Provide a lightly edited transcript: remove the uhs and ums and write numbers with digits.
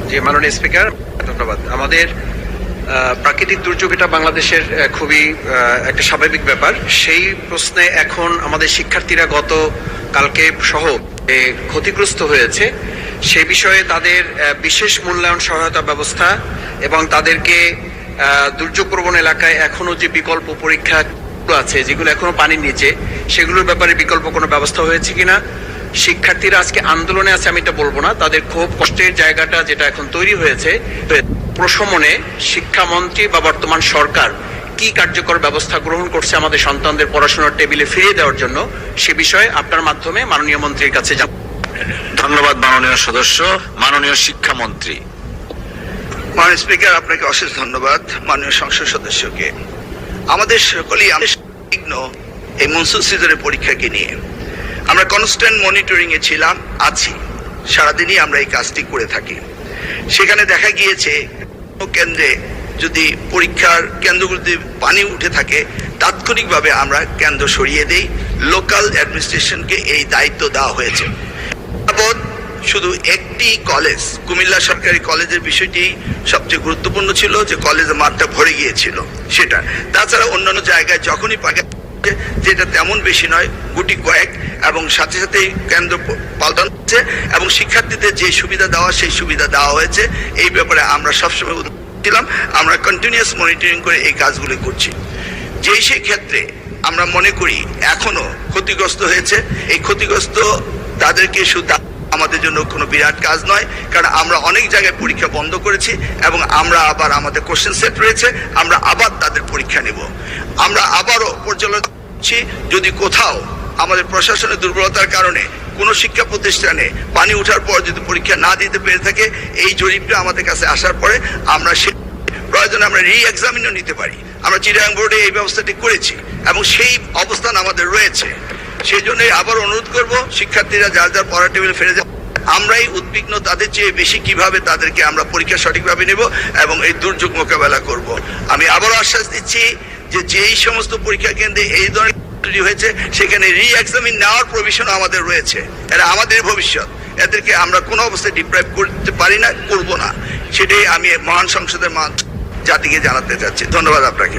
জি, মাননীয় স্পিকার, ধন্যবাদ। আমাদের প্রাকৃতিক দুর্যোগ এটা বাংলাদেশের খুবই একটা স্বাভাবিক ব্যাপার। সেই প্রশ্নে এখন আমাদের শিক্ষার্থীরা গত কালকে সহ ক্ষতিগ্রস্ত হয়েছে, সে বিষয়ে তাদের বিশেষ মূল্যায়ন সহায়তা ব্যবস্থা এবং তাদেরকে দুর্যোগ প্রবণ এলাকায় এখনো যে বিকল্প পরীক্ষা আছে যেগুলো এখনো পানির নিচে, সেগুলোর ব্যাপারে বিকল্প কোনো ব্যবস্থা হয়েছে কিনা। শিক্ষার্থীরা আজকে আন্দোলনে আছে আমি এটা বলবো না, তাদের খুব কষ্টের জায়গাটা যেটা এখন তৈরি হয়েছে, প্রশমনে শিক্ষামন্ত্রী বা বর্তমান সরকার কি কার্যকর ব্যবস্থা গ্রহণ করছে আমাদের সন্তানদের পড়াশোনার টেবিলে ফিরিয়ে দেওয়ার জন্য, সে বিষয়ে আপনার মাধ্যমে মাননীয় মন্ত্রীর কাছে যাব। ধন্যবাদ মাননীয় সদস্য। মাননীয় শিক্ষামন্ত্রী। মাননীয় স্পিকার, আপনাকে অশেষ ধন্যবাদ। মাননীয় সংসদ সদস্যকে, আমাদের সকলেই এই মনসুন সিজনের পরীক্ষাকে নিয়ে আমরা কনস্ট্যান্ট মনিটরিং এ ছিলাম, আছি, সারাদিনই আমরা এই কাজটি করে থাকি। সেখানে দেখা গিয়েছে কেন্দ্রে যদি পরীক্ষার কেন্দ্রগুলিতে পানি উঠে থাকে, তাৎক্ষণিকভাবে আমরা কেন্দ্র সরিয়ে দেই। লোকাল অ্যাডমিনিস্ট্রেশনকে এই দায়িত্ব দেওয়া হয়েছে। শুধু একটি কলেজ, কুমিল্লা সরকারি কলেজের বিষয়টি সবচেয়ে গুরুত্বপূর্ণ ছিল, যে কলেজের মাঠটা ভরে গিয়েছিল সেটা। তাছাড়া অন্যান্য জায়গায় যখনই পাকে, যেটা তেমন বেশি নয়, গুটি কয়েক, এবং সাথে সাথে কেন্দ্র পাল্টানো হচ্ছে এবং শিক্ষার্থীদের যে সুবিধা দেওয়া সেই সুবিধা দেওয়া হয়েছে। এই ব্যাপারে আমরা সবসময় ছিলাম, আমরা কন্টিনিউয়াস মনিটরিং করে এই কাজগুলি করছি। সেই ক্ষেত্রে আমরা মনে করি এখনো ক্ষতিগ্রস্ত হয়েছে, এই ক্ষতিগ্রস্ত তাদেরকে শুধু আমাদের জন্য কোনো বিরাট কাজ নয়, কারণ আমরা অনেক জায়গায় পরীক্ষা বন্ধ করেছি এবং আমরা আবার আমাদের কোশ্চেন সেট রয়েছে, আমরা আবার তাদের পরীক্ষা নেব। আমরা আবারও পর্যালোচনা করছি, যদি কোথাও আমাদের প্রশাসনের দুর্বলতার কারণে কোনো শিক্ষা প্রতিষ্ঠানে পানি ওঠার পর যদি পরীক্ষা না দিতে পেরে থাকে, এই জরিপটা আমাদের কাছে আসার পরে আমরা সে প্রয়োজনে আমরা রি এক্সামিনও নিতে পারি। আমরা চিটাগাং বোর্ডে এই ব্যবস্থাটি করেছি এবং সেই অবস্থান আমাদের রয়েছে। সেই জন্য আবার অনুরোধ করব, শিক্ষার্থীরা যার যার পড়ার টেবিলে ফিরে যাবে। আমরাই উদ্বিগ্ন তাদের চেয়ে বেশি কিভাবে তাদেরকে আমরা পরীক্ষা সঠিকভাবে নেব এবং এই দুর্যোগ মোকাবেলা করব। আমি আবারও আশ্বাস দিচ্ছি যে যেই সমস্ত পরীক্ষা কেন্দ্রে এই ধরনের হয়েছে সেখানে রি এক্সামিন নেওয়ার প্রভিশন আমাদের রয়েছে। এরা আমাদের ভবিষ্যৎ, এদেরকে আমরা কোনো অবস্থায় ডিপ্রাইভ করতে পারি না, করব না। সেটাই আমি মহান সংসদের জাতিকে জানাতে চাচ্ছি। ধন্যবাদ আপনাকে।